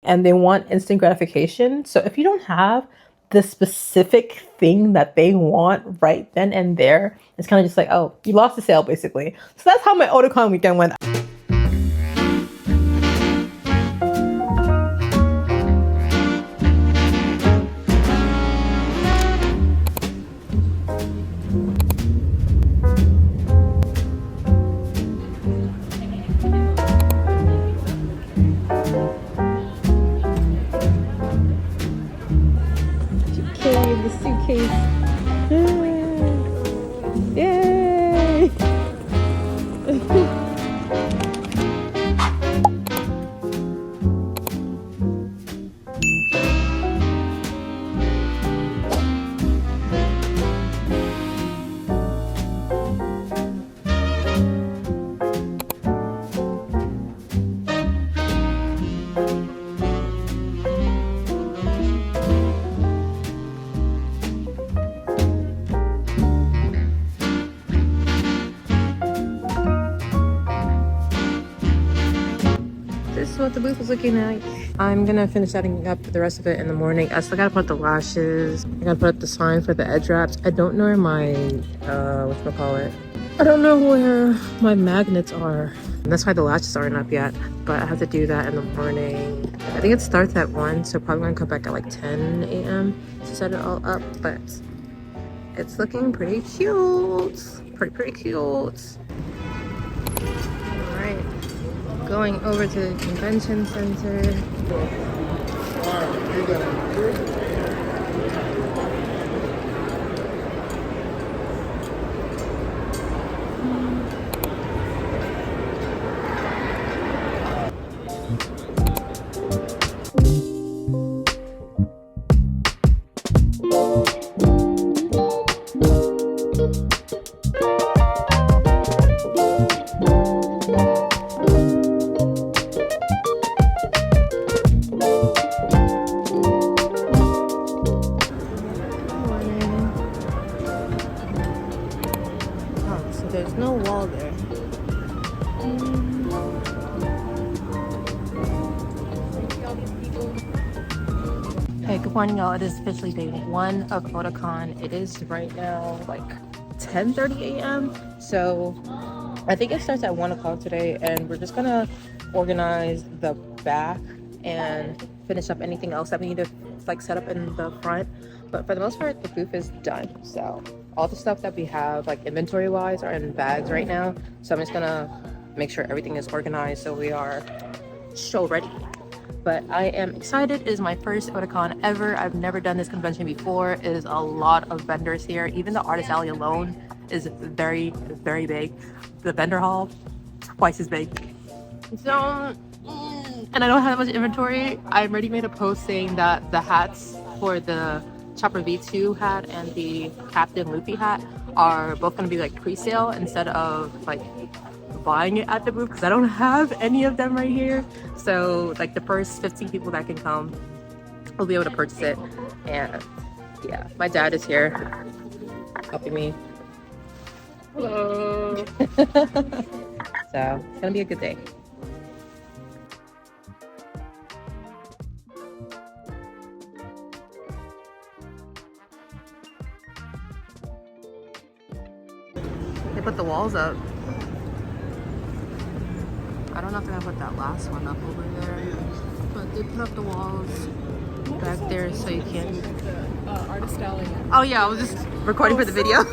and they want instant gratification. So if you don't have the specific thing that they want right then and there, it's kind of just like, oh, you lost the sale basically. So that's how my Otakon weekend went. Carrying the suitcase. Yay! This is what the booth was looking like. I'm gonna finish setting up the rest of it in the morning. I still gotta put the lashes. I gotta put up the sign for the edge wraps. I don't know where my, whatchamacallit. I don't know where my magnets are. And that's why the lashes aren't up yet. But I have to do that in the morning. I think it starts at 1, so probably gonna come back at like 10 a.m. to set it all up. But it's looking pretty cute. Pretty cute. Alright. Going over to the convention center. There's no wall there. Hey, good morning, y'all. It is officially day 1 of Otakon. It is right now like 10:30 a.m. So I think it starts at 1 o'clock today, and we're just gonna organize the back and finish up anything else that we need to like set up in the front. But for the most part, the booth is done. So all the stuff that we have like inventory wise are in bags right now. So I'm just gonna make sure everything is organized so we are show ready. But I am excited. It is my first Otakon ever. I've never done this convention before. It is a lot of vendors here. Even the artist alley alone is very big. The vendor hall twice as big. So and I don't have much inventory. I already made a post saying that the hats for the Chopper V2 hat and the Captain Luffy hat are both going to be like pre-sale instead of like buying it at the booth, because I don't have any of them right here. So like the first 15 people that can come will be able to purchase it. And yeah, my dad is here helping me. Hello. So it's gonna be a good day. They put the walls up. I don't know if they're gonna put that last one up over there, but they put up the walls back there so you can't. Artist alley. Oh yeah, I was just recording for the video.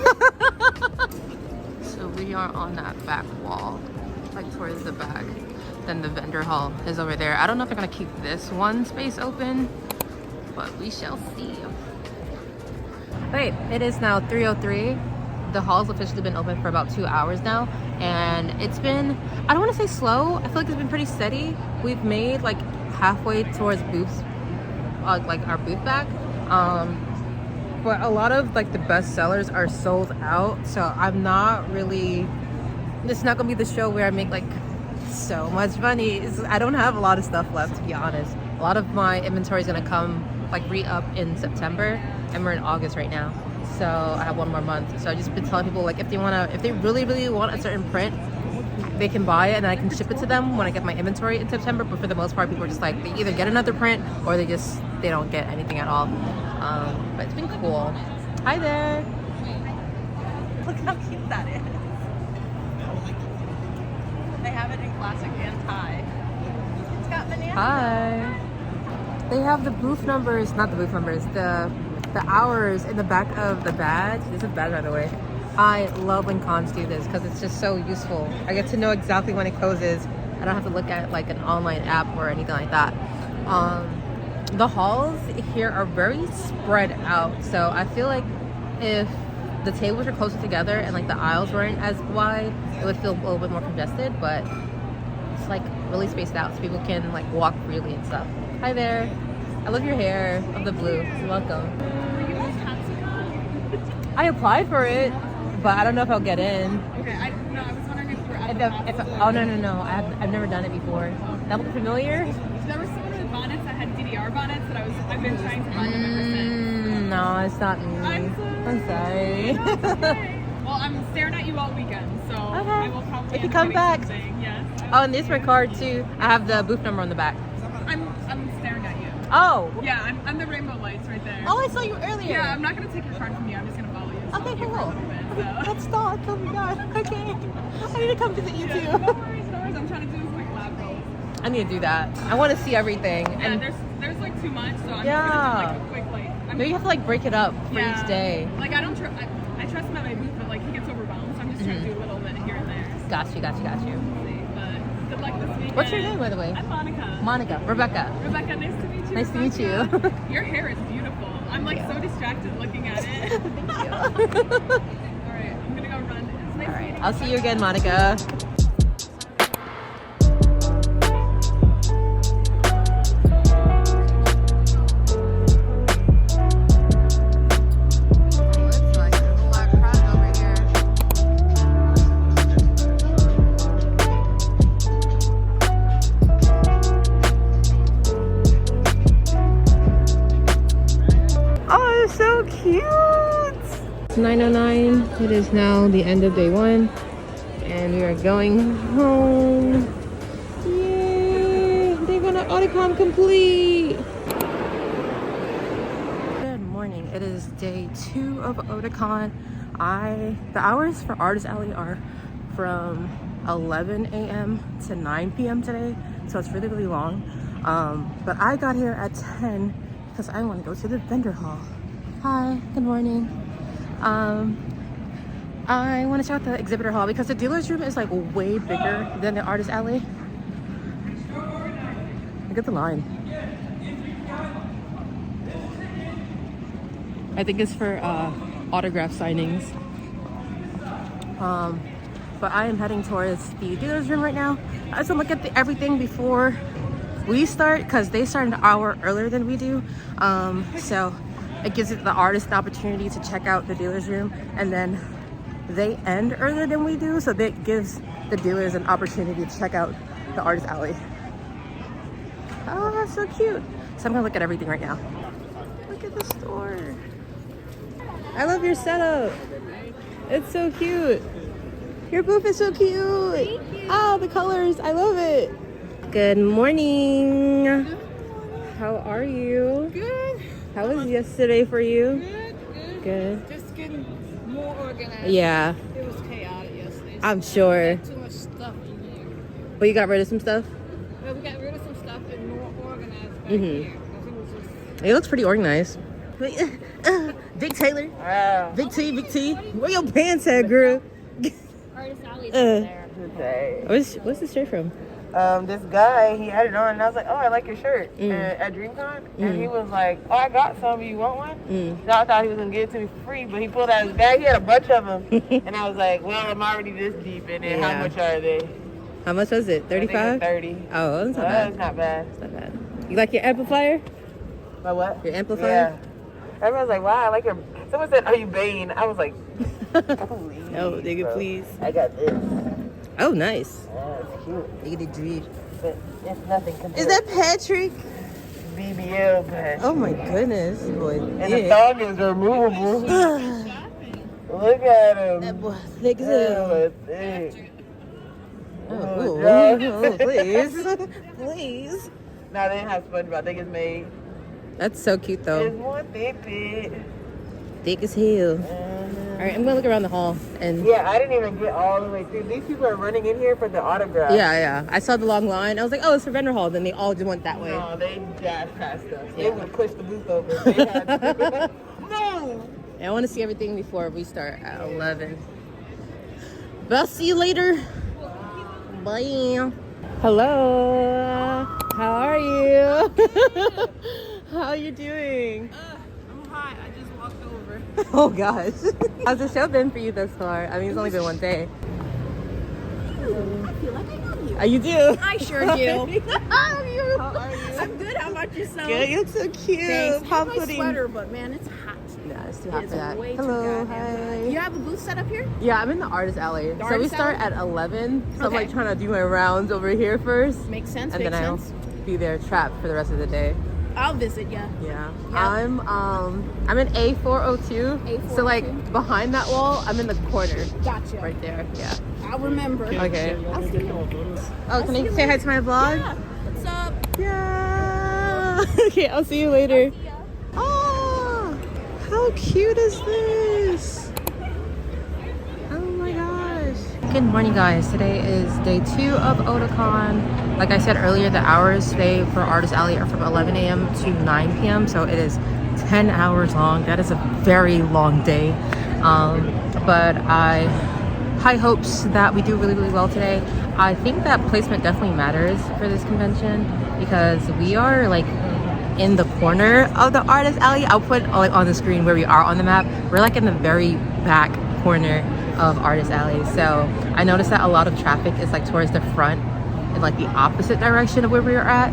So we are on that back wall, like towards the back. Then the vendor hall is over there. I don't know if they're gonna keep this one space open, but we shall see. Wait, it is now 3:03. The hall's officially been open for about 2 hours now, and it's been, I don't want to say slow, I feel like it's been pretty steady. We've made like halfway towards booths, like our booth back, but a lot of like the best sellers are sold out. So I'm not really, it's not gonna be the show where I make like so much money. I don't have a lot of stuff left, to be honest. A lot of my inventory is gonna come like re-up in September, and we're in August right now. So I have 1 more month. So I just been telling people like if they really want a certain print, they can buy it and I can ship it to them when I get my inventory in September. But for the most part, people are just like, they either get another print or they don't get anything at all. But it's been cool. Hi there. Look how cute that is. They have it in classic and Thai. It's got bananas. Hi. They have the booth numbers, not the booth numbers, the hours in the back of the badge. This is a badge, by the way. I love when cons do this because it's just so useful. I get to know exactly when it closes. I don't have to look at like an online app or anything like that. The halls here are very spread out, so I feel like if the tables were closer together and like the aisles weren't as wide, it would feel a little bit more congested, but it's like really spaced out so people can like walk freely and stuff. Hi there. I love your hair of the blue. You're welcome. I applied for it, but I don't know if I'll get in. Okay, I was wondering if you were at oh, no. I've never done it before. That look familiar? There were some of the bonnets that had DDR bonnets that I've been trying to find them ever since. No, it's not me. I'm sorry. No, it's okay. Well, I'm staring at you all weekend, so okay. I will probably if you come back. Yes. Oh, and there's my card too. I have the booth number on the back. I'm staring at you. Oh. Yeah, I'm the rainbow lights right there. Oh, I saw you earlier. Yeah, I'm not gonna take your card from you. I'm just gonna follow you. So okay, cool. So. Let's talk. Oh my god. Okay. I need to come visit you too. No worries. I'm trying to do this like lab rolls. I need to do that. I want to see everything. Yeah, and there's like too much, so I'm yeah. just gonna do like a quick like. Maybe you have to like break it up for each day. Like I don't I trust him at my booth, but like he gets overwhelmed, so I'm just trying to do a little bit here and there. Got you. But good luck this weekend. What's your name, by the way? I'm Monica. Monica. Rebecca, nice to meet you. Nice to meet you. Your hair is beautiful. I'm like so distracted looking at it. Thank you. All right, I'm gonna go run. It's nice meeting you. I'll see you again, Monica. So cute. It's 9:09. It is now the end of day one, and we are going home. Yay! They're gonna Otakon complete. Good morning. It is day 2 of Otakon. The hours for Artist Alley are from 11 a.m. to 9 p.m. today, so it's really long. But I got here at 10 because I want to go to the vendor hall. Hi, good morning. I want to check out the exhibitor hall because the dealer's room is like way bigger than the Artist Alley. Look at the line. I think it's for autograph signings. But I am heading towards the dealer's room right now. I just want to look at everything before we start because they start an hour earlier than we do. So it gives the artist the opportunity to check out the dealer's room, and then they end earlier than we do, so that gives the dealers an opportunity to check out the Artist Alley. Oh, that's so cute. So I'm gonna look at everything right now. Look at the store. I love your setup. It's so cute. Your booth is so cute. Thank you. Ah, the colors, I love it. Good morning. How are you? Good. How was yesterday for you? Good. Just getting more organized. Yeah, It was chaotic yesterday. I'm sure. Too much stuff in here. But you got rid of some stuff? Well, we got rid of some stuff and more organized back Mhm. here. 'Cause it was just... It looks pretty organized. Big Taylor. Wow. Big T, Big T. Where your pants at, girl? Artist Alley's over there. Today. What's this shirt from? This guy, he had it on, and I was like, oh, I like your shirt at DreamCon. And he was like, oh, I got some. You want one? So I thought he was going to give it to me for free, but he pulled out his bag. He had a bunch of them. And I was like, well, I'm already this deep in it. Yeah. How much are they? How much was it? 35? 30. Oh, that's not Well, bad. that's not bad. That's not bad. You like your amplifier? My what? Your amplifier? Yeah. Everyone's like, wow, I like your... Someone said, are you Bane? I was like, please. Oh, nigga, bro. please. I got this. Oh, nice. Yeah, it's cute. Nigga, the dream. But it's nothing compared Is that Patrick? to BBL, man. Oh my goodness, boy. And the thong is removable. Look at him. That boy thick as That hell. was thick. Oh Oh, please. Please. No, they didn't have SpongeBob. I think it's made. That's so cute though. It's more thick. Thick as hell. All right, I'm gonna look around the hall and. Yeah, I didn't even get all the way through. These people are running in here for the autograph. Yeah. I saw the long line. I was like, oh, it's for vendor hall. Then they all just went that way. No, they dashed past us. They would have pushed the booth over. They had to. No. And I want to see everything before we start at 11. But I'll see you later. Bye. Hello. How are you? How are you doing? I'm hot. I just walked over. Oh gosh. How's the show been for you thus far? I mean, it's only been one day. I feel like I know you. You do? I sure do. How are you? How are you? I'm good. How about yourself? Good. You look so cute. Thanks. I Pop have my pudding. sweater, but man, it's hot. Yeah, it's too hot It's for that. way too Hello. goddamn hot. You have a booth set up here? Yeah, I'm in the artist alley. So we artist start alley? at 11. So I'm Okay. like trying to do my rounds over here first. Makes sense. And makes then I'll sense. be there trapped for the rest of the day. I'll visit you. Yeah. Yep. I'm in A402. A402. So like behind that wall, I'm in the corner. Gotcha. Right there. Yeah. I'll remember. Okay. I'll see you. Oh, can I say hi to my vlog? Yeah. What's up? Yeah. Okay, I'll see you later. See ya. Oh, how cute is this? Oh my gosh. Good morning, guys. Today is day 2 of Otakon. Like I said earlier, the hours today for Artist Alley are from 11 a.m. to 9 p.m. So it is 10 hours long. That is a very long day. But high hopes that we do really, really well today. I think that placement definitely matters for this convention because we are like in the corner of the Artist Alley. I'll put like on the screen where we are on the map. We're like in the very back corner of Artist Alley. So I noticed that a lot of traffic is like towards the front in like the opposite direction of where we are at.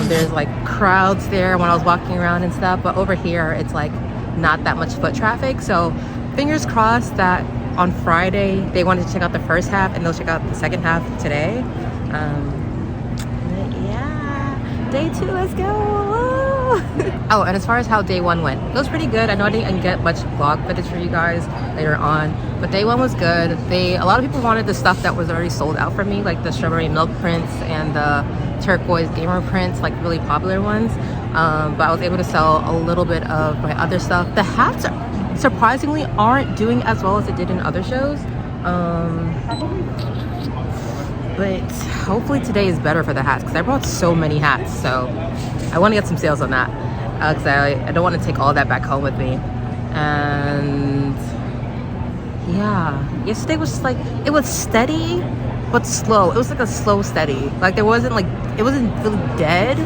There's like crowds there when I was walking around and stuff, but over here it's like not that much foot traffic. So fingers crossed that on Friday they wanted to check out the first half and they'll check out the second half today. Yeah, day 2, let's go. Oh, and as far as how day 1 went, it was pretty good. I know I didn't get much vlog footage for you guys later on, but day 1 was good. A lot of people wanted the stuff that was already sold out for me, like the strawberry milk prints and the turquoise gamer prints, like really popular ones. But I was able to sell a little bit of my other stuff. The hats surprisingly aren't doing as well as it did in other shows. But hopefully today is better for the hats because I brought so many hats. So I want to get some sales on that because I don't want to take all that back home with me. And yeah, yesterday was like, it was steady but slow. It was like a slow steady. Like it wasn't really dead.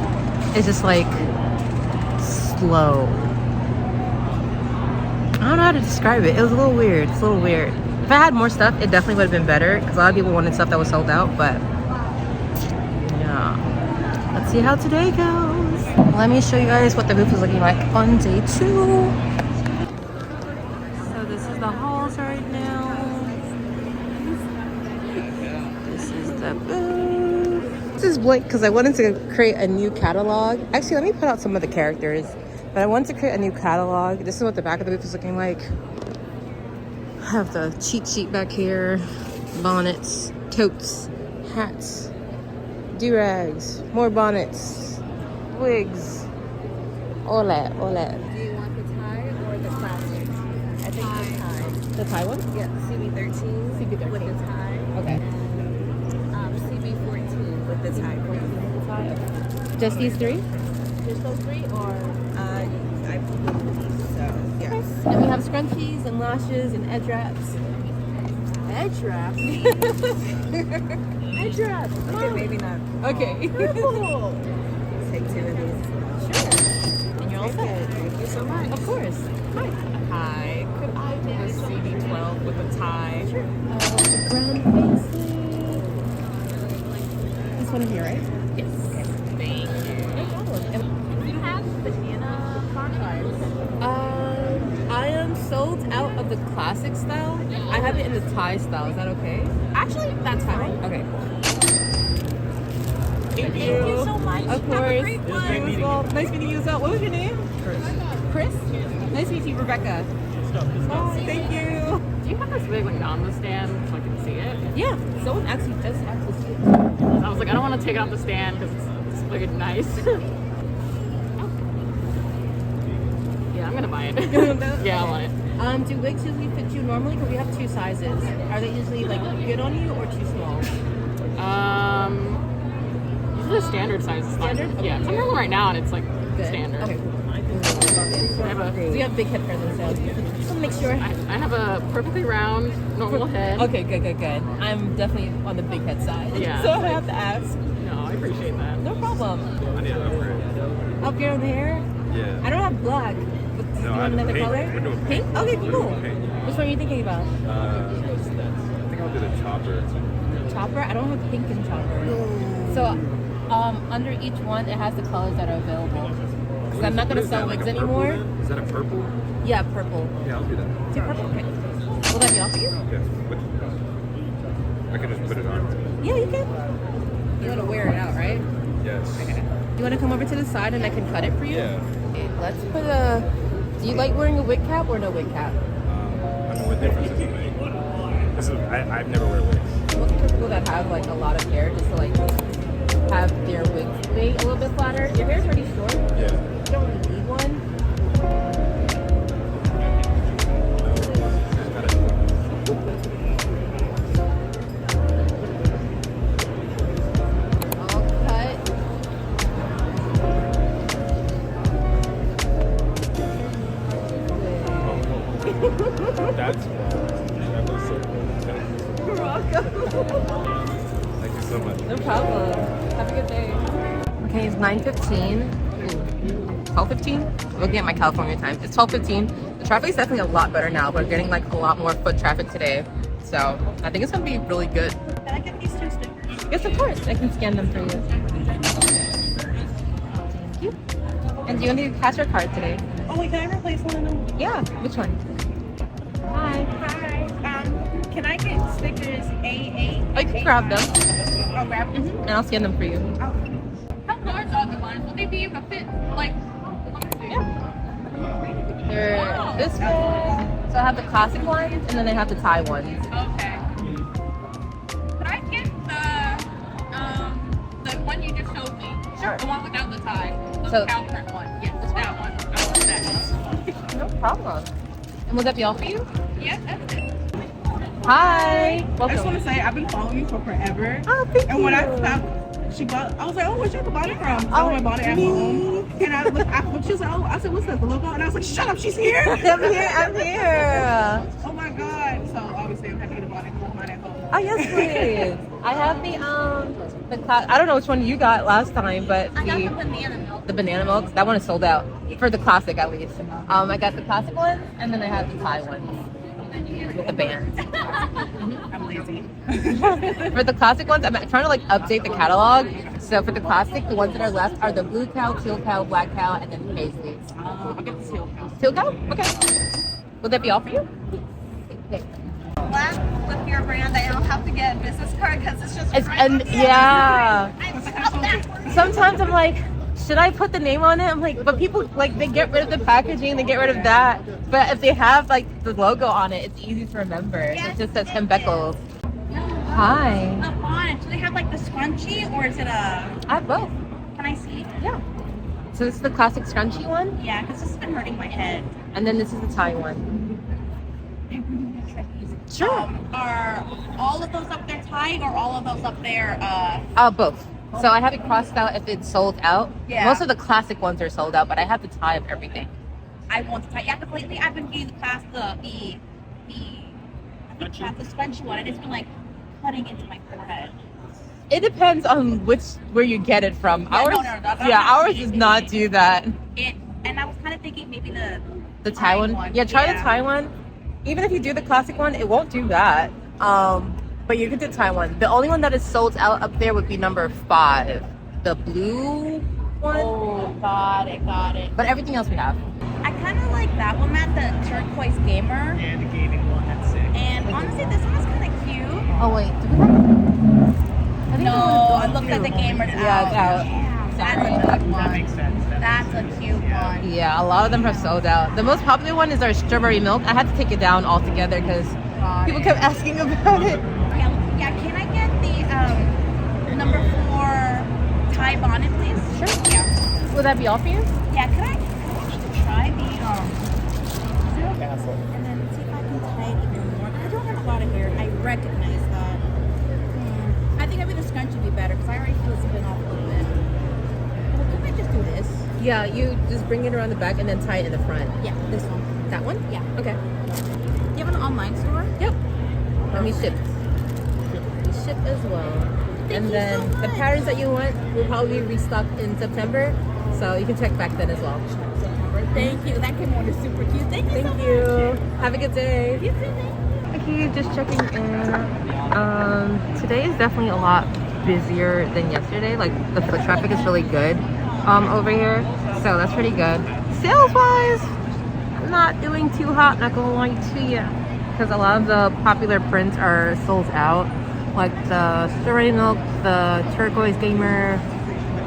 It's just like slow. I don't know how to describe it. It was a little weird. It's a little weird. If I had more stuff, it definitely would have been better because a lot of people wanted stuff that was sold out. But yeah, let's see how today goes. Let me show you guys what the booth is looking like on day 2. So this is the halls right now. This is the booth. This is blank because I wanted to create a new catalog. Actually, let me put out some of the characters. But I wanted to create a new catalog. This is what the back of the booth is looking like. I have the cheat sheet back here. Bonnets, totes, hats, do-rags, more bonnets, wigs. All that. Do you want the tie or the classic? I think the tie. The tie one? Yeah, CB13. CB13. With the tie. Okay. And CB14 with the tie. Just these 3? Just those 3 or? I believe so, yes. And we have scrunchies and lashes and edge wraps. Edge wrap? Edge wraps. Okay, maybe not. Okay. Purple. Take 2 of these. Sure. And you're all set. Thank you so much. Of course. Hi. Hi. Could I do the CB12 with a tie? Sure. Brown face. This one here, right? Yes. Okay. Thank you. No problem. Do you have banana card cards? I am sold out of the classic style. I have it in the tie style. Is that okay? Actually, that's fine. Okay. Thank you so much. Of course. Have a great one. Well, nice meeting you as well. What was your name? Chris. Chris. Nice to meet you, Rebecca. Oh, thank you. Do you have this big like on the stand so I can see it? Yeah, someone actually does have this. I was like, I don't want to take it off the stand because it's like nice. Yeah, I'm gonna buy it. Yeah, I want it. Do wigs usually fit you normally? Because we have 2 sizes. Are they usually like good on you or too small? Usually the standard size is fine. Standard? Okay. Yeah, I'm wearing one right now and it's like Good. standard. Okay, cool. I have a, So you have big head presence, so just want to make sure. I have a perfectly round, normal head. Okay, good. I'm definitely on the big head side. Yeah. So I have to ask. No, I appreciate that. No problem. I need an upgrade. Upgrade on the hair? Yeah. I don't have black. But do you No, I want have another pink. color? We're doing pink. Okay, cool. Pink. Which one are you thinking about? I think I'll do the chopper. Chopper? I don't have pink in chopper. So, under each one, it has the colors that are available. Because I'm not going to sell wigs anymore. Is that a purple? Yeah, purple. Yeah, I'll do that. Do purple? Okay. Will that be off for you? Yeah. But I can just put it on. Yeah, you can. You want to wear it out, right? Yes. Okay. You want to come over to the side and I can cut it for you? Yeah. Okay, let's put a... Do you like wearing a wig cap or no wig cap? I mean, what difference does it make? I've never wear wigs. Most people that have like a lot of hair just to like have their wigs made a little bit flatter. Your hair's pretty short. Yeah. You don't really need one. All cut. That's that was so cool. You're welcome. Thank you so much. No problem. Have a good day. Okay, it's 9:15. 12:15? Looking at my California time. It's 12:15. The traffic is definitely a lot better now. We're getting like a lot more foot traffic today. So I think it's gonna be really good. Can I get these 2 stickers? Yes, of course. I can scan them for you. Thank you. And do you want to cash your card today? Oh wait, can I replace one of them? Yeah. Which one? Hi. Hi. Can I get stickers A8? I can grab them. I'll grab them. And I'll scan them for you. How large are the ones? Will they be able to fit like? They're this way. So I have the classic ones and then I have the Thai ones. Okay. Could I get the one you just showed me? Sure. The one without the tie. The So- cow print one. Yes, that one. I want that. No problem. And will that be all for you? Yes, that's it. Hi. I just Welcome. want to say I've been following you for forever. Oh, thank you. And when I stopped, she bought. I was like, "Oh, where'd you get the body from?" So I bought it at home. And I looked. She was like, "Oh," I said, "What's that? The logo?" And I was like, "Shut up, she's here." I'm here. I'm here. Oh my god! So obviously I'm happy to buy it. Mine at home. Oh yes, please. I have the class. I don't know which one you got last time, but I got the banana milk. the banana milk. That one is sold out for the classic at least. I got the classic one, and then I have the Thai one with the bands. I'm lazy. For the classic ones, I'm trying to like update the catalog. So for the classic, the ones that are left are the blue cow, teal cow, black cow, and then paisleys. I'll get the seal. Teal cow? Okay. Will that be all for you? Okay. Black with your brand, I don't have to get a business card because it's just. It's, right and on the yeah. I'm so backwards. Sometimes I'm like, should I put the name on it? I'm like, but people like they get rid of the packaging, they get rid of that. But if they have like the logo on it, it's easy to remember. It just says Kembeckled. Hi. On it. Do they have like the scrunchie or is it a? I have both. Can I see? Yeah. So this is the classic scrunchy one, Yeah, because this has been hurting my head. and then this is the Thai one. Sure. Are all of those up there tied or all of those up there? Both. So I have it crossed out if it's sold out. Yeah. Most of the classic ones are sold out, but I have the Thai of everything. I want to tie. Yeah, because lately I've been getting past the scrunchy one, and it's been like cutting into my forehead. It depends on where you get it from. Yeah, Ours, no, that's yeah, not ours does not do that. And I was kind of thinking maybe the The Thai one. Yeah, try the Thai one. Even if you do the classic one, it won't do that. But you can do the Thai one. The only one that is sold out up there would be number 5, the blue one. Oh, got it. But everything else we have. I kind of like that one, Matt, the turquoise gamer. Yeah, the gaming one, that's sick. And honestly, this one is kind of cute. Oh wait, do we have? I think No, the one it is looks like the gamer's Yeah, out. it's out. Yeah, that's a Sorry. good That one. makes sense. That's a cute one. Yeah, a lot of them have sold out. The most popular one is our strawberry milk. I had to take it down altogether because people kept asking about it. Yeah, can I get the number 4 Thai bonnet, please? Sure. Yeah. Will that be all for you? Yeah, can I try the and then see if I can tie it even more? I don't have a lot of hair. I recognize that. I think maybe the scrunch would be better because I already feel it's been off a little bit. Well, can I just do this? Yeah, you just bring it around the back and then tie it in the front. Yeah, this one. That one? Yeah. Okay. Do you have an online store? Yep. And we ship. We ship as well. Thank and you then so the much. patterns that you want will probably restock in September. So you can check back then as well. Thank you. That came order super cute. Thank you so Thank much. you. Have a good day. You too. Okay, just checking in. Today is definitely a lot busier than yesterday. Like the foot traffic is really good over here, so that's pretty good. Sales wise, not doing too hot, not gonna lie to you, because a lot of the popular prints are sold out, like the strawberry milk, the turquoise gamer,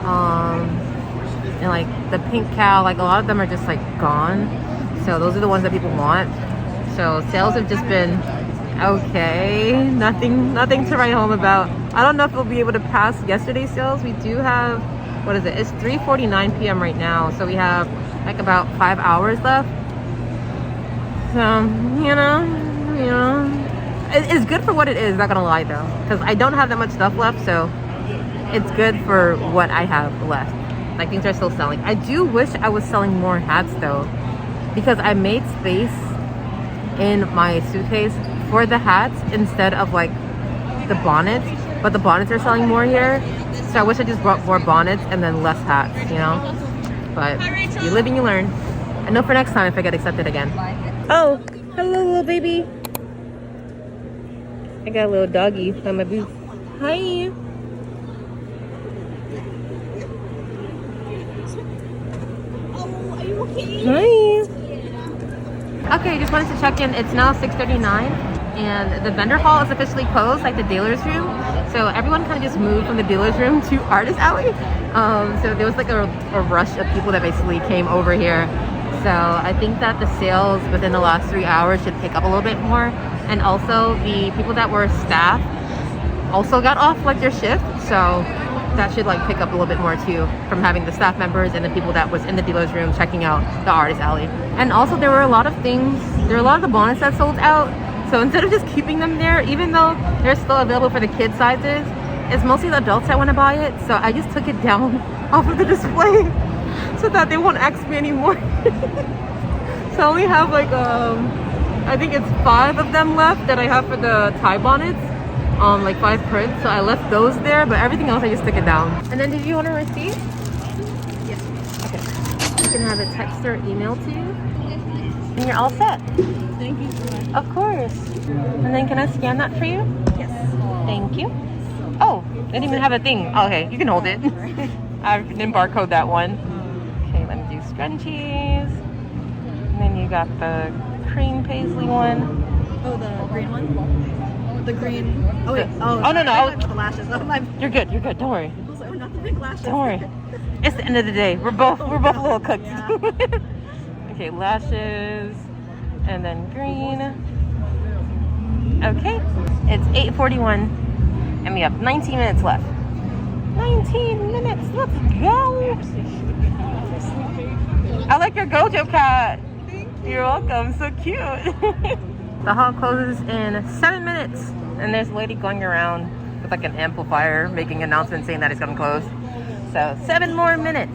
and like the pink cow. Like a lot of them are just like gone, so those are the ones that people want. So sales have just been okay, nothing to write home about. I don't know if we'll be able to pass yesterday's sales. We do have, what is it, it's 3:49 p.m. right now, so we have like about 5 hours left. So you know it's good for what it is, not gonna lie though, because I don't have that much stuff left, so it's good for what I have left. Like things are still selling. I do wish I was selling more hats though, because I made space in my suitcase for the hats instead of like the bonnets, but the bonnets are selling more here, so I wish I just brought more bonnets and then less hats, you know. But you live and you learn. I know for next time if I get accepted again. Oh, hello little baby. I got a little doggy on my booth. Hi. Oh, are you okay? Hi. Okay, just wanted to check in. It's now 6:39 and the vendor hall is officially closed, like the dealer's room. So everyone kind of just moved from the dealer's room to Artist Alley. So there was like a rush of people that basically came over here. So I think that the sales within the last 3 hours should pick up a little bit more. And also the people that were staff also got off like their shift. So that should like pick up a little bit more too, from having the staff members and the people that was in the dealer's room checking out the Artist Alley. And also there were a lot of things, there were a lot of the bonnets that sold out. So instead of just keeping them there, even though they're still available for the kid sizes, it's mostly the adults that want to buy it. So I just took it down off of the display so that they won't ask me anymore. So I only have like, I think it's 5 of them left that I have for the Thai bonnets. Like 5 prints, so I left those there, but everything else I just took it down. And then did you want a receipt? Yes. Okay. You can have it text or email to you. And you're all set. Thank you so much. Of course. And then can I scan that for you? Yes. Thank you. Oh, they didn't even have a thing. Oh, okay, you can hold it. I didn't barcode that one. Okay, let me do scrunchies. And then you got the cream paisley one. Oh, the green one? The green. Oh, wait. Oh, Oh, no, no. I went with the lashes. Oh, my. You're good, don't worry. I was like, oh, not the big lashes. Don't worry. It's the end of the day. We're both a little cooked. Yeah. Okay, lashes and then green. Okay, it's 8:41 and we have 19 minutes left. 19 minutes, let's go. I like your Gojo cat. You're welcome, so cute. The hall closes in 7 minutes and there's a lady going around with like an amplifier making an announcement saying that it's gonna close. So 7 more minutes.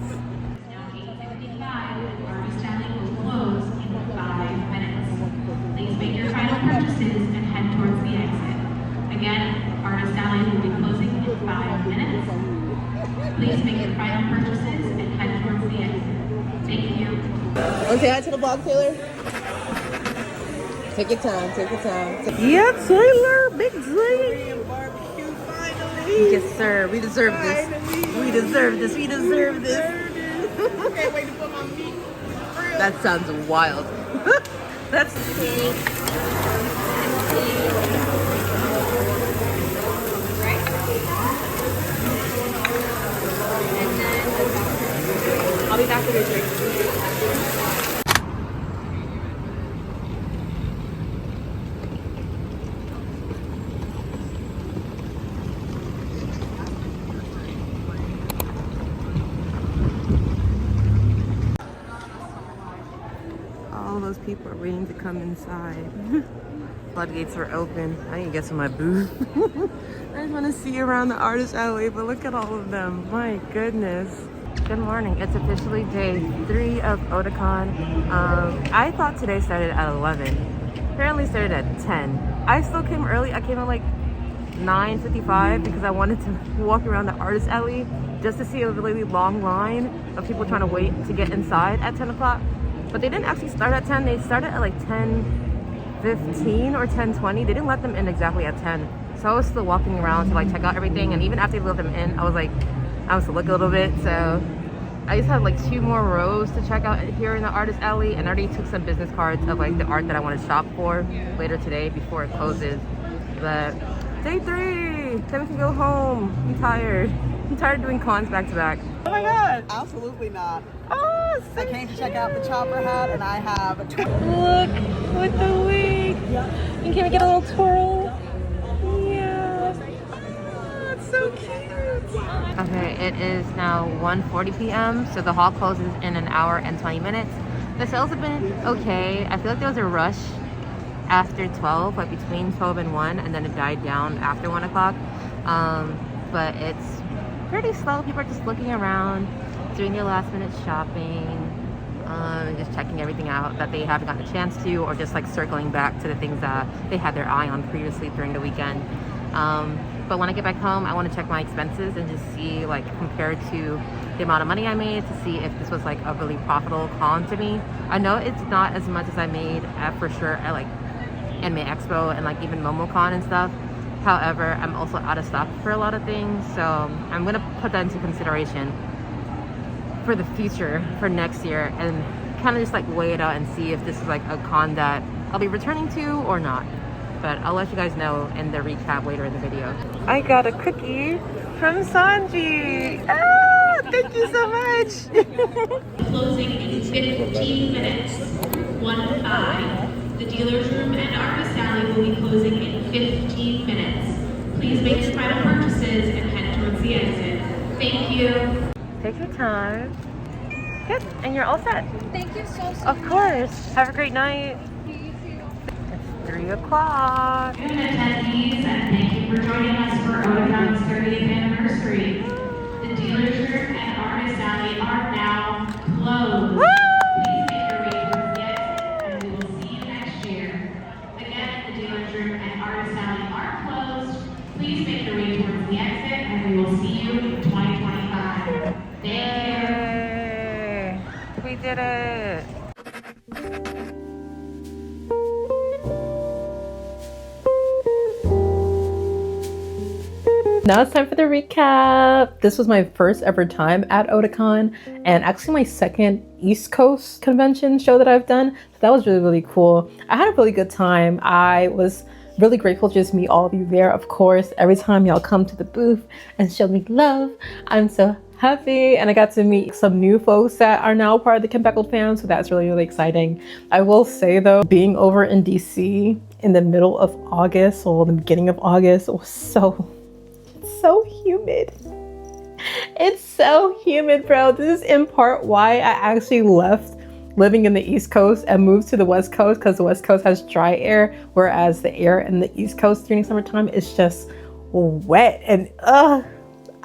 Please make your final purchases and head towards the exit. Again, Artist Alley will be closing in 5 minutes. Please make your final purchases and head towards the exit. Thank you. Want to say hi to the vlog, Taylor? Take your time, take your time. Yeah, Taylor, big dream. Barbecue, finally. Yes, sir. We deserve this. We deserve this. We deserve this. Can't wait to put my meat. That sounds wild. That's I'll leave after the drink. All those people are waiting to come inside. Floodgates are open. I need to get to my booth. I just want to see around the artist alley, but look at all of them. My goodness. Good morning. It's officially day 3 of Otakon. I thought today started at 11. Apparently started at 10. I still came early. I came at like 9:55 because I wanted to walk around the artist alley just to see a really long line of people trying to wait to get inside at 10 o'clock. But they didn't actually start at 10. They started at like 10:15 or 10:20. They didn't let them in exactly at 10. So I was still walking around to like check out everything. And even after they let them in, I was like, I was to look a little bit. So I just had like 2 more rows to check out here in the artist alley. And I already took some business cards of like the art that I want to shop for later today before it closes. But day 3, then we can go home. I'm tired. I'm tired of doing cons back to back. Oh my god. Absolutely not. Oh, so I came to check out the chopper hat, and I have a Look with the wig. And can we get a little twirl? Yeah. Oh, it's so cute. Okay, it is now 1:40 p.m. So the hall closes in an hour and 20 minutes. The sales have been okay. I feel like there was a rush after 12, like between 12 and 1, and then it died down after 1 o'clock. But it's pretty slow. People are just looking around, doing their last minute shopping, just checking everything out that they haven't gotten a chance to, or just like circling back to the things that they had their eye on previously during the weekend. But when I get back home, I want to check my expenses and just see, like, compared to the amount of money I made, to see if this was like a really profitable con to me. I know it's not as much as I made for sure at like Anime Expo and like even MomoCon and stuff. However, I'm also out of stock for a lot of things, so I'm gonna put that into consideration for the future, for next year, and kind of just like weigh it out and see if this is like a con that I'll be returning to or not. But I'll let you guys know in the recap later in the video. I got a cookie from Sanji. Ah, thank you so much. Closing in 15 minutes. 1-5. The dealer's room and artist alley will be closing in 15 minutes. Please make your final purchases and head towards the exit. Thank you. Take your time. Good, and you're all set. Thank you so much. Of course. Have a great night. It's 3 o'clock. Good attendees, and thank you for joining us for Otakon's 30th anniversary. The dealer's room and artist alley are now closed. Woo! Please make your way towards the exit, and we will see you next year. Again, the dealer's room and artist alley are closed. Please make your way towards the exit, and we will see you in 2025. Thank you. Yay! We did it. Now it's time for the recap. This was my first ever time at Otakon, and actually my second East Coast convention show that I've done. So that was really, really cool. I had a really good time. I was really grateful to just meet all of you there, of course. Every time y'all come to the booth and show me love, I'm so happy. And I got to meet some new folks that are now part of the Kembeckled fam, so that's really, really exciting. I will say though, being over in DC in the middle of August, or the beginning of August, was so humid. It's so humid, bro. This is in part why I actually left living in the East Coast and moved to the West Coast, because the West Coast has dry air, whereas the air in the East Coast during summertime is just wet, and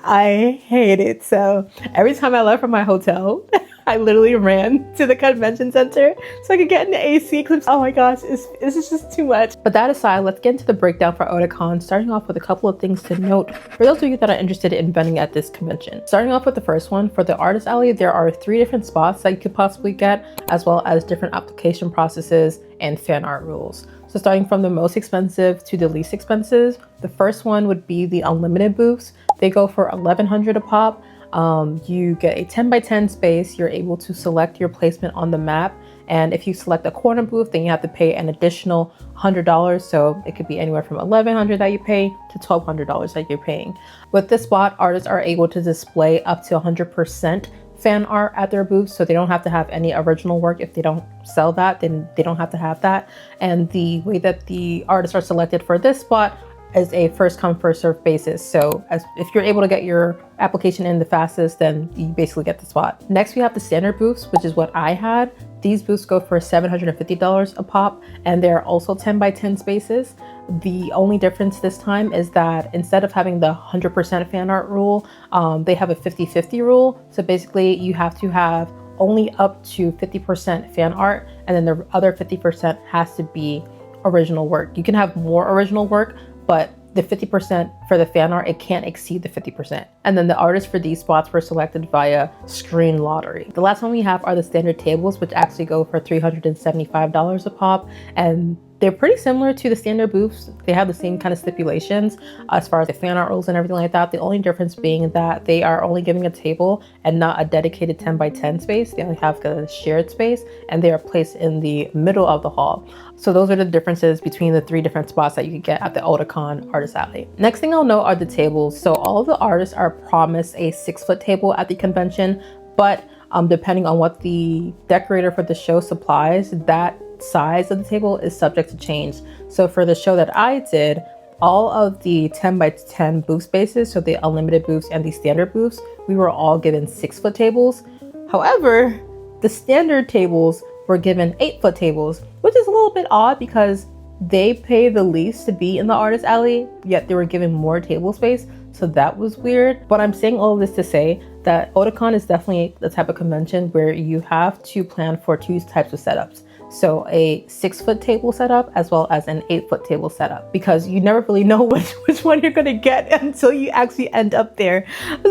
I hate it. So every time I left from my hotel, I literally ran to the convention center so I could get in the AC clips. Oh my gosh, this is just too much. But that aside, let's get into the breakdown for Otakon, starting off with a couple of things to note for those of you that are interested in vending at this convention. Starting off with the first one, for the artist alley, there are 3 different spots that you could possibly get, as well as different application processes and fan art rules. So starting from the most expensive to the least expensive, the first one would be the unlimited booths. They go for $1,100 a pop. You get a 10 by 10 space. You're able to select your placement on the map. And if you select a corner booth, then you have to pay an additional $100. So it could be anywhere from $1,100 that you pay to $1,200 that you're paying. With this spot, artists are able to display up to 100% fan art at their booths, so they don't have to have any original work. If they don't sell that, then they don't have to have that. And the way that the artists are selected for this spot is a first come first serve basis. So if you're able to get your application in the fastest, then you basically get the spot. Next we have the standard booths, which is what I had. These booths go for $750 a pop, and they're also 10 by 10 spaces. The only difference this time is that instead of having the 100% fan art rule, they have a 50-50 rule. So basically you have to have only up to 50% fan art, and then the other 50% has to be original work. You can have more original work, but the 50% for the fan art, it can't exceed the 50%. And then the artists for these spots were selected via screen lottery. The last one we have are the standard tables, which actually go for $375 a pop. And they're pretty similar to the standard booths. They have the same kind of stipulations as far as the fan art rules and everything like that. The only difference being that they are only giving a table and not a dedicated 10 by 10 space. They only have a shared space, and they are placed in the middle of the hall. So those are the differences between the 3 different spots that you can get at the Otakon Artist Alley. Next thing I'll note are the tables. So all of the artists are promised a 6-foot table at the convention, but depending on what the decorator for the show supplies, that size of the table is subject to change. So for the show that I did, all of the 10 by 10 booth spaces, so the unlimited booths and the standard booths, we were all given 6-foot tables. However, the standard tables were given 8-foot tables, which is a little bit odd because they pay the least to be in the artist alley, yet they were given more table space. So that was weird. But I'm saying all of this to say that Otakon is definitely the type of convention where you have to plan for 2 types of setups. So a 6-foot table setup as well as an 8-foot table setup, because you never really know which one you're going to get until you actually end up there.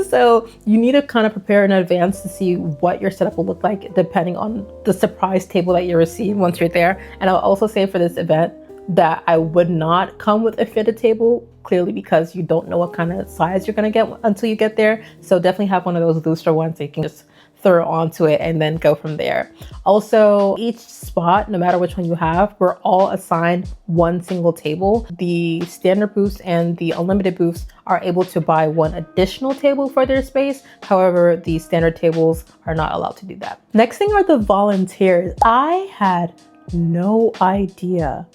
So you need to kind of prepare in advance to see what your setup will look like depending on the surprise table that you receive once you're there. And I'll also say for this event that I would not come with a fitted table, clearly because you don't know what kind of size you're going to get until you get there. So definitely have one of those looser ones that you can just throw onto it and then go from there. Also, each spot, no matter which one you have, we're all assigned one single table. The standard booths and the unlimited booths are able to buy one additional table for their space. However, the standard tables are not allowed to do that. Next thing are the volunteers. I had no idea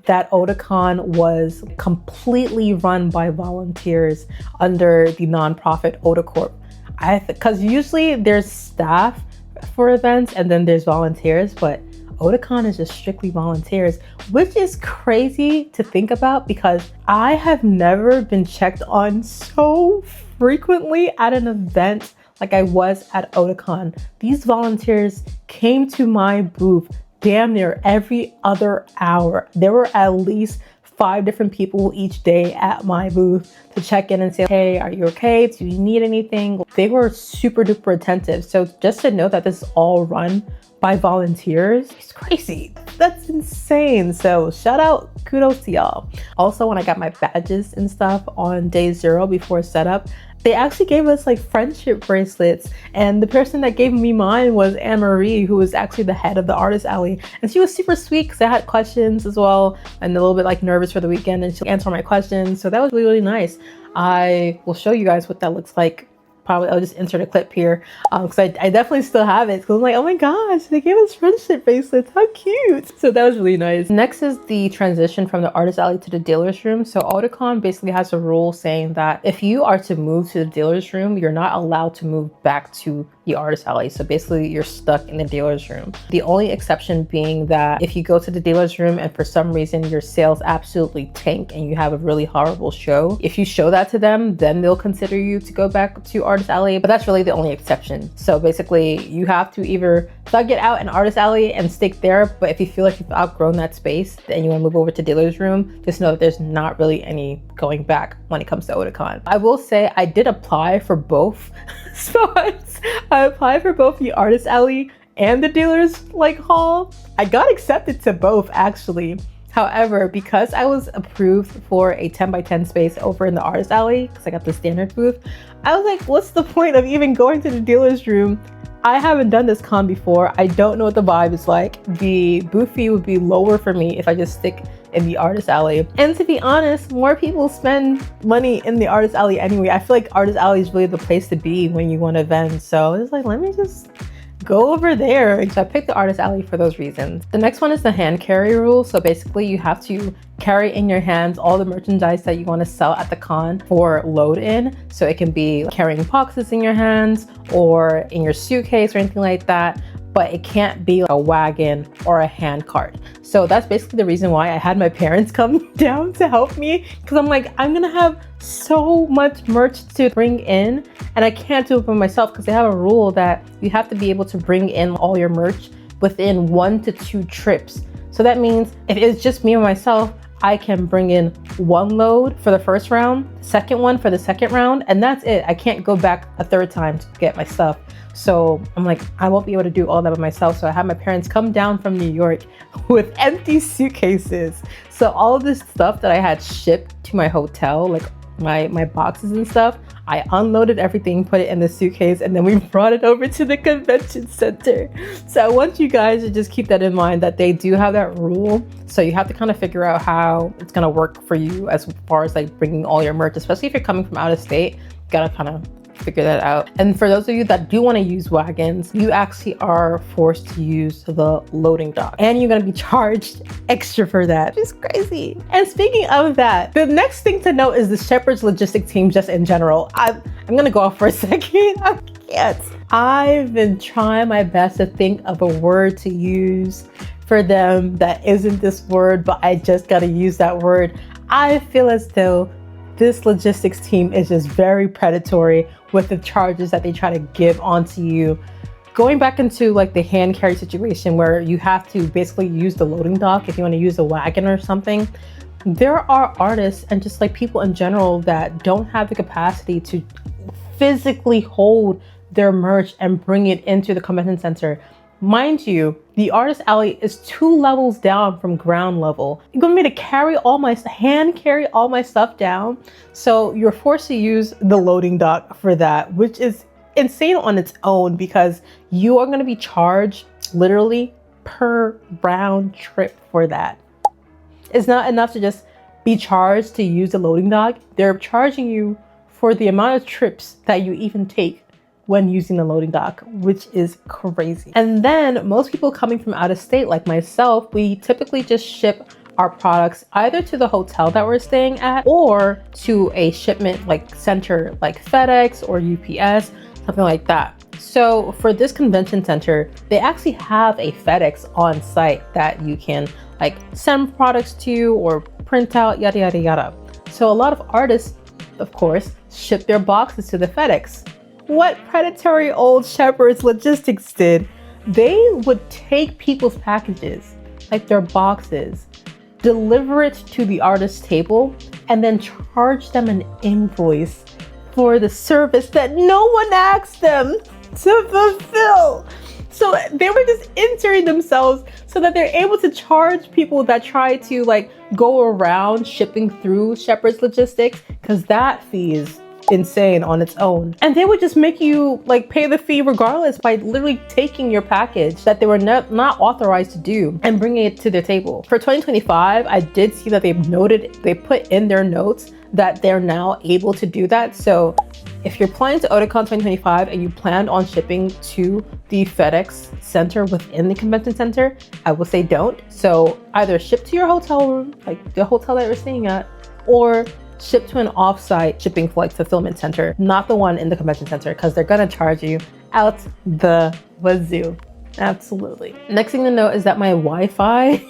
that Otakon was completely run by volunteers under the nonprofit Otacorp. Because usually there's staff for events and then there's volunteers, but Otakon is just strictly volunteers, which is crazy to think about because I have never been checked on so frequently at an event like I was at Otakon. These volunteers came to my booth damn near every other hour. There were at least 5 different people each day at my booth to check in and say, hey, are you okay? Do you need anything? They were super duper attentive. So just to know that this is all run by volunteers, it's crazy. That's insane. So shout out, kudos to y'all. Also, when I got my badges and stuff on day 0 before setup, they actually gave us like friendship bracelets, and the person that gave me mine was Anne Marie, who was actually the head of the artist alley, and she was super sweet because I had questions as well and a little bit like nervous for the weekend, and she'll answer my questions. So that was really, really nice. I will show you guys what that looks like. Probably I'll just insert a clip here because I definitely still have it because I'm like, oh my gosh, they gave us friendship bracelets, how cute. So that was really nice. Next is the transition from the artist alley to the dealer's room. So Otakon basically has a rule saying that if you are to move to the dealer's room, you're not allowed to move back to the artist alley. So basically you're stuck in the dealer's room. The only exception being that if you go to the dealer's room and for some reason your sales absolutely tank and you have a really horrible show, if you show that to them, then they'll consider you to go back to artist alley, but that's really the only exception. So basically you have to either thug it out in artist alley and stick there, but if you feel like you've outgrown that space and you want to move over to dealer's room, just know that there's not really any going back when it comes to Otakon. I will say I did apply for both spots. I applied for both the artist alley and the dealer's hall. I got accepted to both actually. However, because I was approved for a 10 by 10 space over in the artist alley, because I got the standard booth, I was like, what's the point of even going to the dealer's room? I haven't done this con before. I don't know what the vibe is like. The booth fee would be lower for me if I just stick in the artist alley. And to be honest, more people spend money in the artist alley anyway. I feel like artist alley is really the place to be when you want to vend. So it's like, let me just go over there. So I picked the artist alley for those reasons. The next one is the hand carry rule. So basically you have to carry in your hands all the merchandise that you want to sell at the con for load in. So it can be carrying boxes in your hands or in your suitcase or anything like that, but it can't be a wagon or a hand cart. So that's basically the reason why I had my parents come down to help me, because I'm like, I'm gonna have so much merch to bring in and I can't do it by myself, because they have a rule that you have to be able to bring in all your merch within 1 to 2 trips. So that means if it's just me and myself, I can bring in 1 load for the first round, second one for the second round, and that's it. I can't go back a third time to get my stuff. So I'm like, I won't be able to do all that by myself. So I had my parents come down from New York with empty suitcases. So all of this stuff that I had shipped to my hotel, like my boxes and stuff, I unloaded everything, put it in the suitcase, and then we brought it over to the convention center. So I want you guys to just keep that in mind, that they do have that rule. So you have to kind of figure out how it's gonna work for you as far as like bringing all your merch, especially if you're coming from out of state. You gotta kind of figure that out. And for those of you that do want to use wagons, you actually are forced to use the loading dock, and you're going to be charged extra for that. It's crazy. And speaking of that, the next thing to note is the Shepherd's logistic team just in general. I'm going to go off for a second. I can't. I've been trying my best to think of a word to use for them that isn't this word, but I just got to use that word. I feel as though this logistics team is just very predatory with the charges that they try to give onto you. Going back into like the hand carry situation where you have to basically use the loading dock if you want to use a wagon or something, there are artists and just like people in general that don't have the capacity to physically hold their merch and bring it into the convention center. Mind you, the artist alley is 2 levels down from ground level. You're gonna need to carry hand carry all my stuff down. So you're forced to use the loading dock for that, which is insane on its own, because you are gonna be charged literally per round trip for that. It's not enough to just be charged to use the loading dock. They're charging you for the amount of trips that you even take when using the loading dock, which is crazy. And then most people coming from out of state like myself, we typically just ship our products either to the hotel that we're staying at or to a shipment like center like FedEx or UPS, something like that. So for this convention center, they actually have a FedEx on site that you can like send products to or print out, yada, yada, yada. So a lot of artists, of course, ship their boxes to the FedEx. What predatory old Shepherd's logistics did, they would take people's packages, like their boxes, deliver it to the artist's table, and then charge them an invoice for the service that no one asked them to fulfill. So they were just entering themselves so that they're able to charge people that try to like go around shipping through Shepherd's logistics, because that fee is insane on its own. And they would just make you like pay the fee regardless by literally taking your package that they were not authorized to do and bringing it to their table. For 2025, I did see that they put in their notes that they're now able to do that. So if you're planning to Otakon 2025 and you planned on shipping to the FedEx center within the convention center, I will say don't. So either ship to your hotel room, like the hotel that you're staying at, or ship to an off-site shipping like fulfillment center, not the one in the convention center, because they're gonna charge you out the wazoo. Absolutely. Next thing to note is that my Wi-Fi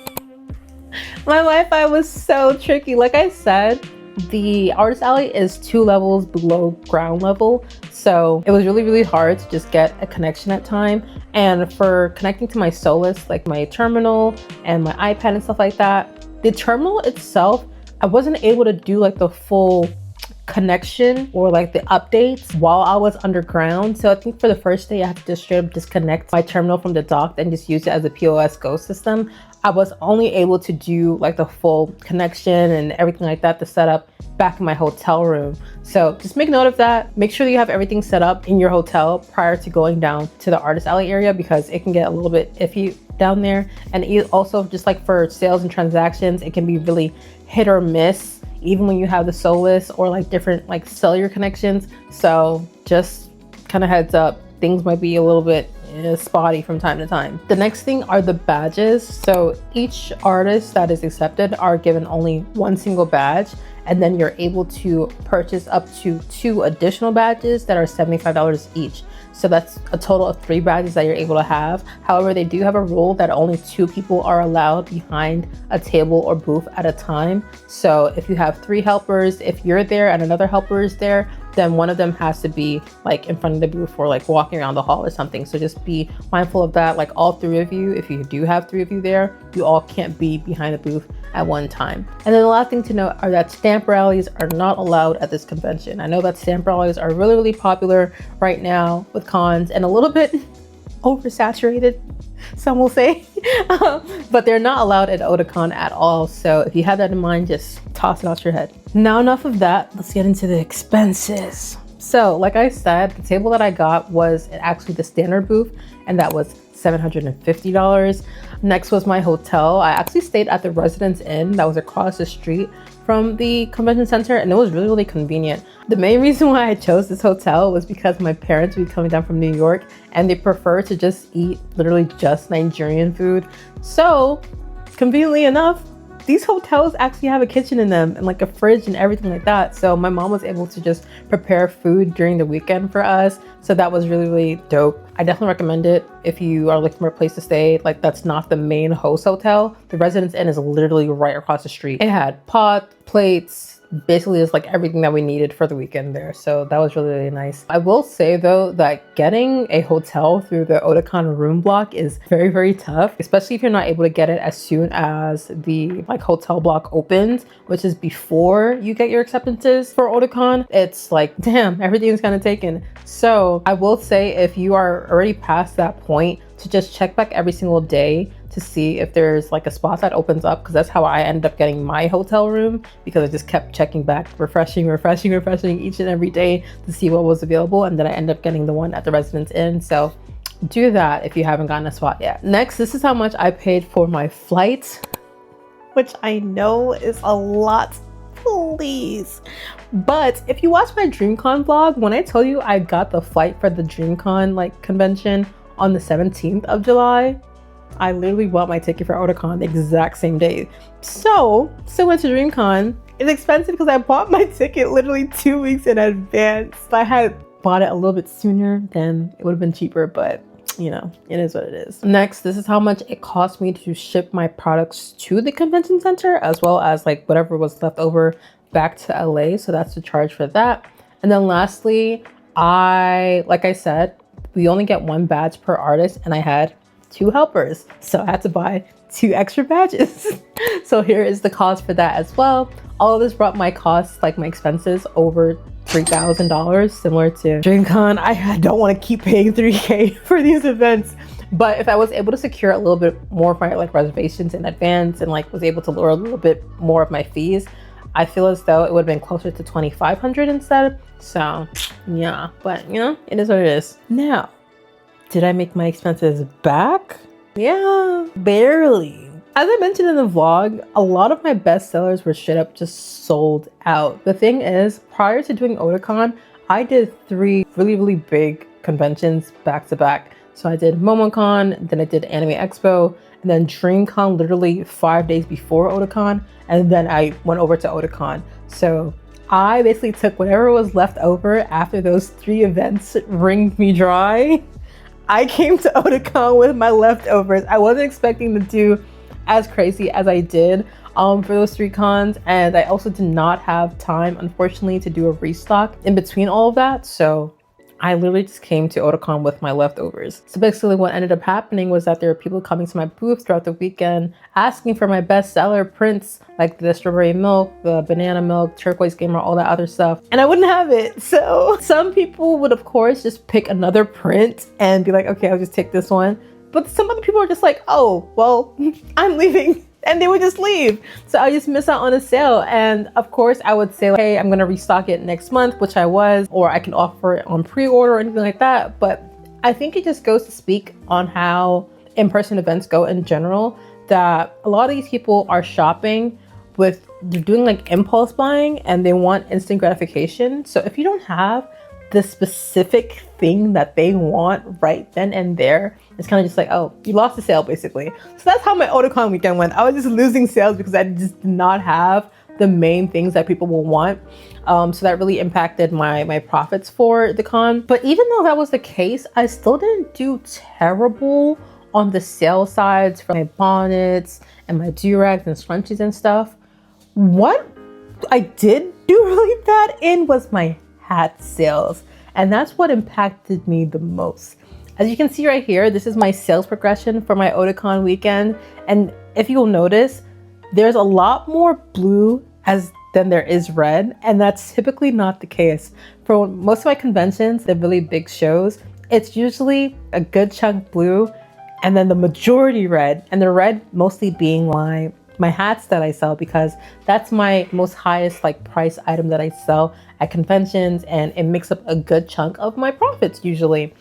was so tricky. Like I said, the artist alley is 2 levels below ground level, so it was really, really hard to just get a connection at time. And for connecting to my Solus, like my terminal and my iPad and stuff like that, the terminal itself, I wasn't able to do like the full connection or like the updates while I was underground. So I think for the first day I had to just straight up disconnect my terminal from the dock and just use it as a POS Go system. I was only able to do like the full connection and everything like that, the setup back in my hotel room. So just make note of that. Make sure that you have everything set up in your hotel prior to going down to the artist alley area, because it can get a little bit iffy down there. And also just like for sales and transactions, it can be really hit or miss, even when you have the Solus or like different like cellular connections. So just kind of heads up, things might be a little bit spotty from time to time. The next thing are the badges. So each artist that is accepted are given only one single badge, and then you're able to purchase up to 2 additional badges that are $75 each. So that's a total of 3 badges that you're able to have. However, they do have a rule that only 2 people are allowed behind a table or booth at a time. So if you have 3 helpers, if you're there and another helper is there, then one of them has to be like in front of the booth or like walking around the hall or something. So just be mindful of that. Like all 3 of you, if you do have 3 of you there, you all can't be behind the booth at one time. And then the last thing to note are that stamp rallies are not allowed at this convention. I know that stamp rallies are really, really popular right now with cons and a little bit oversaturated, some will say, but they're not allowed at Otakon at all. So if you have that in mind, just toss it out your head. Now, enough of that, let's get into the expenses. So like I said, the table that I got was actually the standard booth, and that was $750. Next was my hotel. I actually stayed at the Residence Inn that was across the street from the convention center, and it was really, really convenient. The main reason why I chose this hotel was because my parents would be coming down from New York and they prefer to just eat literally just Nigerian food. So conveniently enough, these hotels actually have a kitchen in them and like a fridge and everything like that. So my mom was able to just prepare food during the weekend for us. So that was really, really dope. I definitely recommend it if you are looking for a place to stay. Like that's not the main host hotel. The Residence Inn is literally right across the street. It had pots, plates, basically it's like everything that we needed for the weekend there. So that was really, really nice. I will say though that getting a hotel through the Otakon room block is very, very tough, especially if you're not able to get it as soon as the like hotel block opens, which is before you get your acceptances for Otakon. It's like, damn, everything's kind of taken. So I will say if you are already past that point, to just check back every single day to see if there's like a spot that opens up, because that's how I ended up getting my hotel room, because I just kept checking back, refreshing each and every day to see what was available, and then I ended up getting the one at the Residence Inn. So do that if you haven't gotten a spot yet. Next, this is how much I paid for my flight, which I know is a lot, please. But if you watch my DreamCon vlog, when I told you I got the flight for the DreamCon like convention on the 17th of July, I literally bought my ticket for Otakon the exact same day. So went to DreamCon. It's expensive because I bought my ticket literally 2 weeks in advance. If I had bought it a little bit sooner, then it would have been cheaper, but you know, it is what it is. Next, this is how much it cost me to ship my products to the convention center, as well as like whatever was left over back to LA. So that's the charge for that. And then lastly, like I said, we only get 1 badge per artist, and I had 2 helpers. So I had to buy 2 extra badges. So here is the cost for that as well. All of this brought my costs, like my expenses, over $3,000, similar to DreamCon. I don't want to keep paying $3K for these events. But if I was able to secure a little bit more of my like reservations in advance and like was able to lower a little bit more of my fees, I feel as though it would have been closer to $2,500 instead. So yeah, but you know, it is what it is. Now, did I make my expenses back? Yeah, barely. As I mentioned in the vlog, a lot of my best sellers were straight up just sold out. The thing is, prior to doing Otakon, I did 3 really, really big conventions back to back. So I did MomoCon, then I did Anime Expo, and then DreamCon literally 5 days before Otakon, and then I went over to Otakon. So I basically took whatever was left over after those 3 events wringed me dry. I came to Otakon with my leftovers. I wasn't expecting to do as crazy as I did for those 3 cons, and I also did not have time, unfortunately, to do a restock in between all of that. So I literally just came to Otakon with my leftovers. So basically what ended up happening was that there were people coming to my booth throughout the weekend asking for my bestseller prints, like the strawberry milk, the banana milk, turquoise gamer, all that other stuff. And I wouldn't have it. So some people would of course just pick another print and be like, okay, I'll just take this one. But some other people are just like, oh, well, I'm leaving. And they would just leave. So I just miss out on a sale. And of course I would say, like, hey, I'm gonna restock it next month, which I was, or I can offer it on pre-order or anything like that. But I think it just goes to speak on how in-person events go in general, that a lot of these people are shopping with, they're doing like impulse buying and they want instant gratification. So if you don't have the specific thing that they want right then and there, it's kind of just like, oh, you lost the sale basically. So that's how my Otakon weekend went. I was just losing sales because I just did not have the main things that people will want. So that really impacted my profits for the con. But even though that was the case, I still didn't do terrible on the sale sides for my bonnets and my do-rags and scrunchies and stuff. What I did do really bad in was my hat sales. And that's what impacted me the most. As you can see right here, this is my sales progression for my Otakon weekend. And if you'll notice, there's a lot more blue than there is red. And that's typically not the case. For most of my conventions, the really big shows, it's usually a good chunk blue and then the majority red. And the red mostly being my hats that I sell, because that's my most highest like price item that I sell at conventions, and it makes up a good chunk of my profits usually.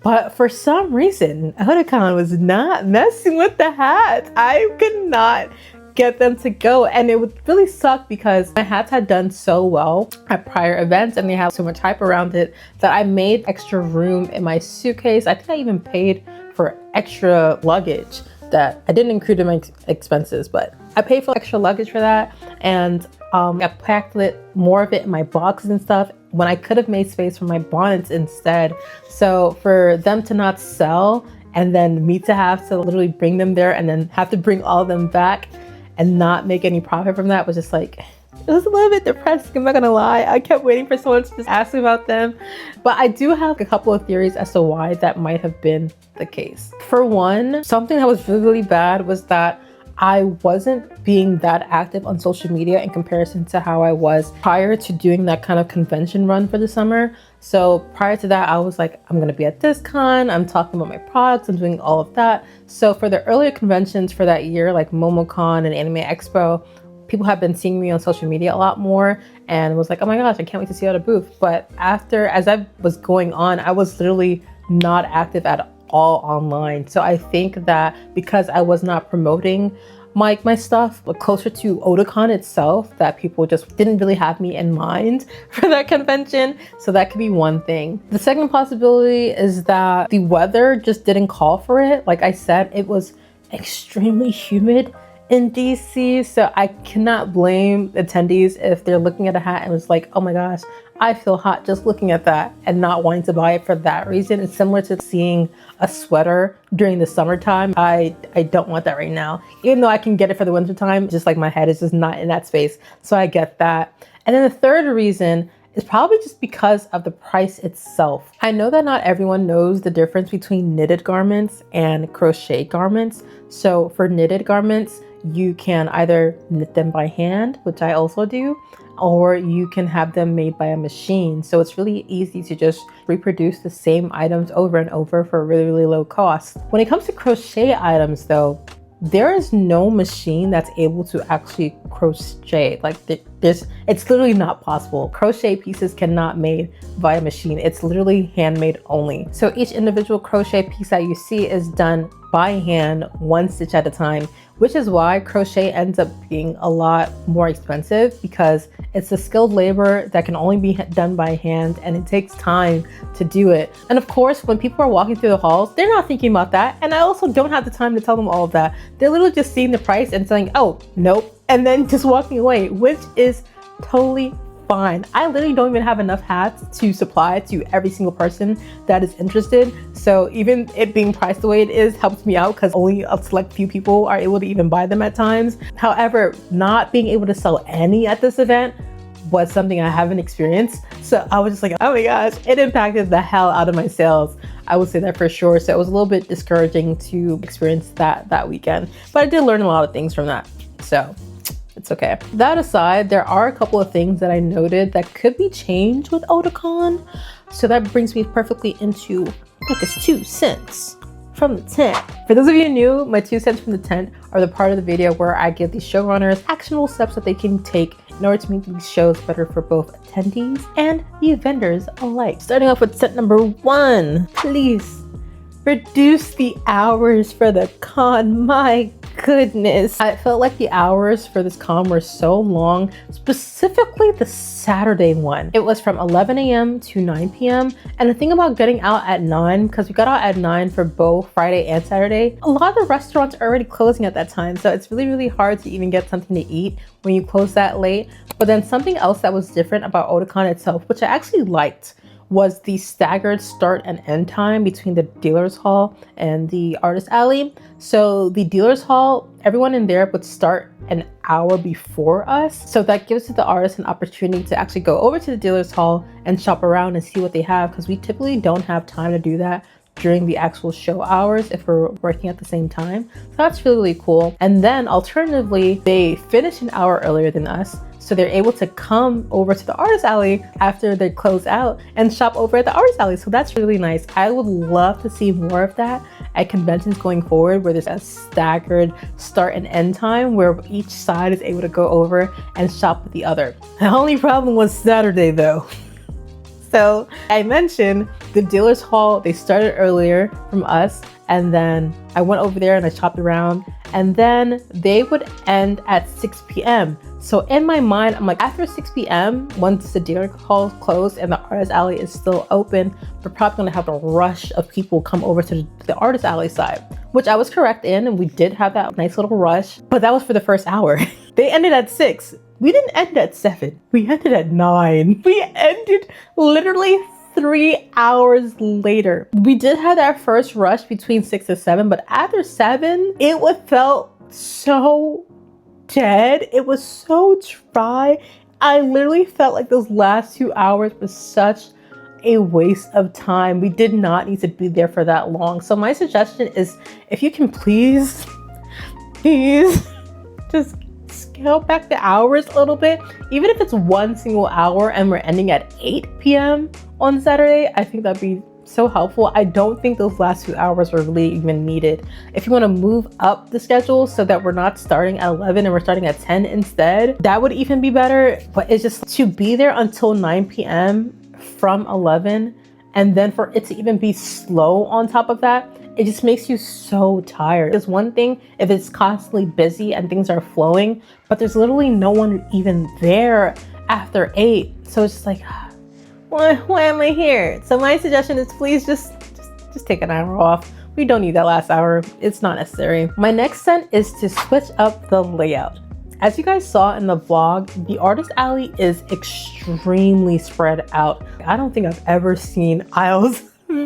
But for some reason, Otakon was not messing with the hats. I could not get them to go, and it would really suck because my hats had done so well at prior events and they have so much hype around it that I made extra room in my suitcase. I think I even paid for extra luggage that I didn't include in my expenses, but I paid for extra luggage for that. And I packed more of it in my boxes and stuff when I could have made space for my bonnets instead. So for them to not sell and then me to have to literally bring them there and then have to bring all of them back and not make any profit from that was just like, it was a little bit depressing, I'm not gonna lie. I kept waiting for someone to just ask me about them. But I do have a couple of theories as to why that might have been the case. For one, something that was really, really bad was that I wasn't being that active on social media in comparison to how I was prior to doing that kind of convention run for the summer. So prior to that, I was like, I'm gonna be at this con, I'm talking about my products, I'm doing all of that. So for the earlier conventions for that year, like MomoCon and Anime Expo, people have been seeing me on social media a lot more and was like, oh my gosh, I can't wait to see you at a booth. But as I was going on, I was literally not active at all online. So I think that because I was not promoting my stuff closer to Otakon itself, that people just didn't really have me in mind for that convention. So that could be one thing. The second possibility is that the weather just didn't call for it. Like I said, it was extremely humid in DC, so I cannot blame attendees if they're looking at a hat and was like, oh my gosh, I feel hot just looking at that, and not wanting to buy it for that reason. It's similar to seeing a sweater during the summertime. I don't want that right now, even though I can get it for the wintertime. Just like my head is just not in that space, so I get that. And then the third reason is probably just because of the price itself. I know that not everyone knows the difference between knitted garments and crochet garments. So for knitted garments, you can either knit them by hand, which I also do, or you can have them made by a machine. So it's really easy to just reproduce the same items over and over for a really, really low cost. When it comes to crochet items though, there is no machine that's able to actually crochet. Like it's literally not possible. Crochet pieces cannot made via machine. It's literally handmade only. So each individual crochet piece that you see is done by hand, one stitch at a time, which is why crochet ends up being a lot more expensive, because it's a skilled labor that can only be done by hand and it takes time to do it. And of course, when people are walking through the halls, they're not thinking about that. And I also don't have the time to tell them all of that. They're literally just seeing the price and saying, oh, nope, and then just walking away, which is totally fine. I literally don't even have enough hats to supply to every single person that is interested. So even it being priced the way it is helps me out, because only a select few people are able to even buy them at times. However, not being able to sell any at this event was something I haven't experienced. So I was just like, oh my gosh, it impacted the hell out of my sales. I would say that for sure. So it was a little bit discouraging to experience that weekend, but I did learn a lot of things from that. So it's okay. That aside, there are a couple of things that I noted that could be changed with Otakon. So that brings me perfectly into Becca's 2 cents from the tent. For those of you new, my 2 cents from the tent are the part of the video where I give these showrunners actionable steps that they can take in order to make these shows better for both attendees and the vendors alike. Starting off with cent number 1, please reduce the hours for the con. My goodness. I felt like the hours for this con were so long, specifically the Saturday one. It was from 11 a.m. to 9 p.m. And the thing about getting out at 9, because we got out at 9 for both Friday and Saturday, a lot of the restaurants are already closing at that time. So it's really, really hard to even get something to eat when you close that late. But then something else that was different about Otakon itself, which I actually liked, was the staggered start and end time between the dealer's hall and the artist alley. So the dealer's hall, everyone in there would start an hour before us. So that gives the artists an opportunity to actually go over to the dealer's hall and shop around and see what they have, because we typically don't have time to do that during the actual show hours if we're working at the same time. So that's really, really cool. And then alternatively, they finish an hour earlier than us. So they're able to come over to the artist alley after they close out and shop over at the artist alley. So that's really nice. I would love to see more of that at conventions going forward, where there's a staggered start and end time where each side is able to go over and shop with the other. The only problem was Saturday though. So I mentioned the dealer's hall, they started earlier from us, and then I went over there and I shopped around, and then they would end at 6 p.m. So in my mind, I'm like, after 6 p.m., once the dealer hall closed and the artist alley is still open, we're probably gonna have a rush of people come over to the artist alley side, which I was correct in, and we did have that nice little rush, but that was for the first hour. They ended at 6. We didn't end at 7. We ended at 9. We ended literally 3 hours later. We did have that first rush between 6 and 7, but after 7, it felt so dead. It was so dry. I literally felt like those last 2 hours was such a waste of time. We did not need to be there for that long. So my suggestion is, if you can please just scale back the hours a little bit. Even if it's one single hour and we're ending at 8 p.m. on Saturday, I think that'd be so helpful. I don't think those last 2 hours were really even needed. If you want to move up the schedule so that we're not starting at 11 and we're starting at 10 instead, that would even be better. But it's just to be there until 9 p.m. from 11, and then for it to even be slow on top of that, it just makes you so tired. It's one thing if it's constantly busy and things are flowing, but there's literally no one even there after 8. So it's just like, why am I here? So my suggestion is, please just take an hour off. We don't need that last hour. It's not necessary. My next scent is to switch up the layout. As you guys saw in the vlog, the artist alley is extremely spread out. I don't think I've ever seen aisles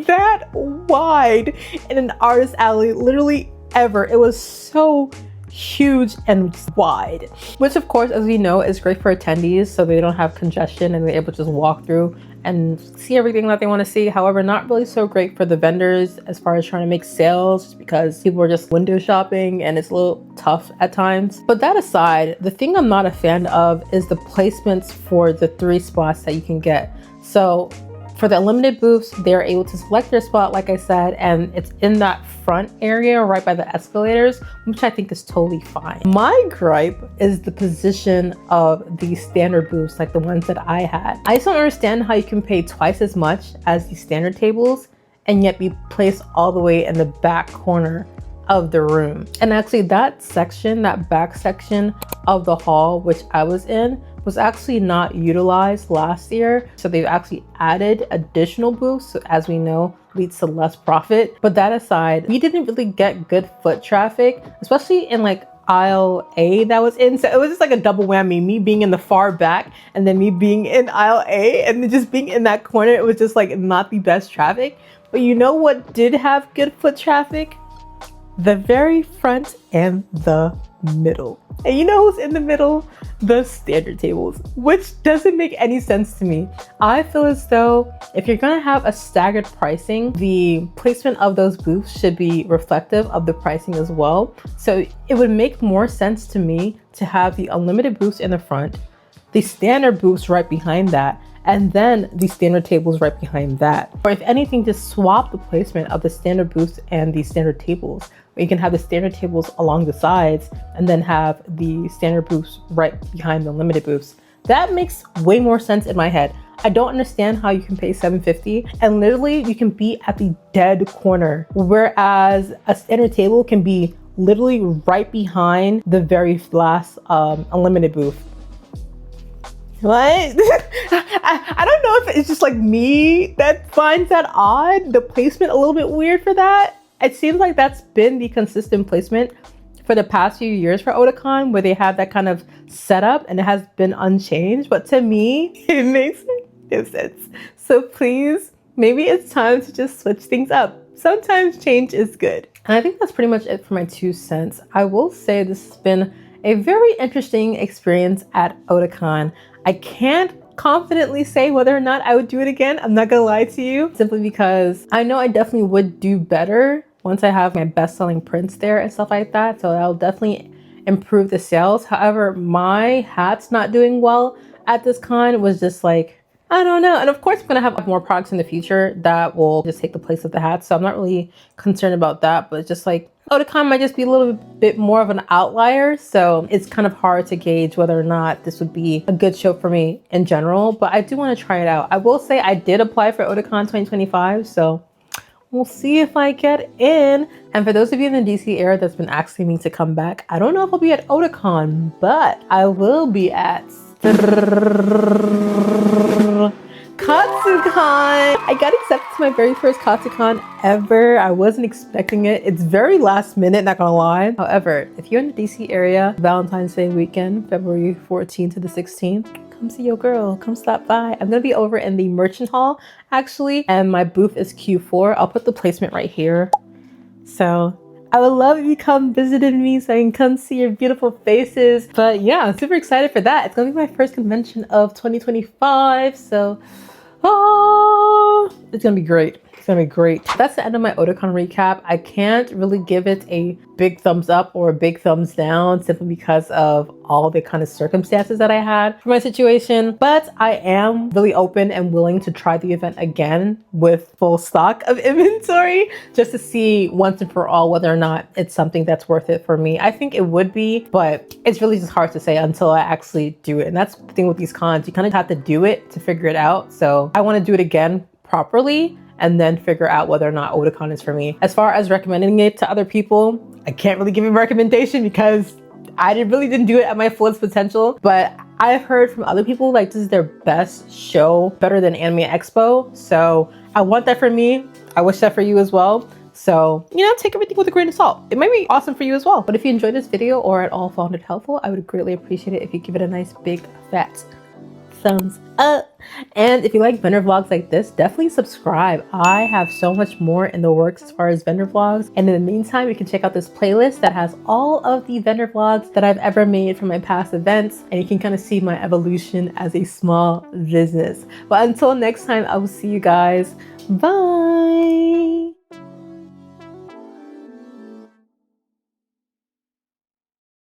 that wide in an artist alley, literally ever. It was so huge and wide, which of course, as we know, is great for attendees so they don't have congestion and they're able to just walk through and see everything that they want to see. However, not really so great for the vendors as far as trying to make sales, just because people are just window shopping and it's a little tough at times. But that aside, the thing I'm not a fan of is the placements for the 3 spots that you can get. So for the unlimited booths, they're able to select their spot, like I said, and it's in that front area right by the escalators, which I think is totally fine. My gripe is the position of the standard booths, like the ones that I had. I just don't understand how you can pay twice as much as the standard tables and yet be placed all the way in the back corner of the room. And actually that section, that back section of the hall, which I was in, was actually not utilized last year. So they've actually added additional booths, so as we know, leads to less profit. But that aside, we didn't really get good foot traffic, especially in like aisle A that was in. So it was just like a double whammy, me being in the far back and then me being in aisle A, and then just being in that corner, it was just like not the best traffic. But you know what did have good foot traffic? The very front and the middle. And you know who's in the middle? The standard tables, which doesn't make any sense to me. I feel as though if you're gonna have a staggered pricing, the placement of those booths should be reflective of the pricing as well. So it would make more sense to me to have the unlimited booths in the front, the standard booths right behind that, and then the standard tables right behind that. Or if anything, just swap the placement of the standard booths and the standard tables. You can have the standard tables along the sides and then have the standard booths right behind the limited booths. That makes way more sense in my head. I don't understand how you can pay $7.50 and literally you can be at the dead corner, whereas a standard table can be literally right behind the very last unlimited booth. What? I don't know if it's just like me that finds that odd, the placement a little bit weird for that. It seems like that's been the consistent placement for the past few years for Otakon, where they have that kind of setup and it has been unchanged. But to me, it makes no sense. So please, maybe it's time to just switch things up. Sometimes change is good. And I think that's pretty much it for my 2 cents. I will say this has been a very interesting experience at Otakon. I can't confidently say whether or not I would do it again. I'm not gonna lie to you, simply because I know I definitely would do better once I have my best-selling prints there and stuff like that. So that'll definitely improve the sales. However, my hats not doing well at this con was just like, I don't know. And of course, I'm gonna have more products in the future that will just take the place of the hats. So I'm not really concerned about that, but it's just like, Otakon might just be a little bit more of an outlier. So it's kind of hard to gauge whether or not this would be a good show for me in general, but I do want to try it out. I will say I did apply for Otakon 2025. So we'll see if I get in. And for those of you in the DC area that's been asking me to come back, I don't know if I'll be at Otakon, but I will be at Katsucon. I got accepted to my very first Katsucon ever. I wasn't expecting it. It's very last minute, not gonna lie. However, if you're in the DC area, Valentine's Day weekend, February 14th to the 16th, come see your girl, come stop by. I'm gonna be over in the merchant hall actually, and my booth is Q4. I'll put the placement right here. So I would love if you come visit me so I can come see your beautiful faces. But yeah, I'm super excited for that. It's gonna be my first convention of 2025. So it's gonna be great. It's gonna be great. That's the end of my Otakon recap. I can't really give it a big thumbs up or a big thumbs down simply because of all the kind of circumstances that I had for my situation. But I am really open and willing to try the event again with full stock of inventory just to see once and for all whether or not it's something that's worth it for me. I think it would be, but it's really just hard to say until I actually do it. And that's the thing with these cons. You kind of have to do it to figure it out. So I want to do it again properly and then figure out whether or not Otakon is for me. As far as recommending it to other people, I can't really give a recommendation because I really didn't do it at my fullest potential, but I've heard from other people like this is their best show, better than Anime Expo. So I want that for me. I wish that for you as well. So, you know, take everything with a grain of salt. It might be awesome for you as well. But if you enjoyed this video or at all found it helpful, I would greatly appreciate it if you give it a nice big fat thumbs up. And if you like vendor vlogs like this, definitely subscribe. I have so much more in the works as far as vendor vlogs. And in the meantime, you can check out this playlist that has all of the vendor vlogs that I've ever made from my past events. And you can kind of see my evolution as a small business. But until next time, I will see you guys. Bye.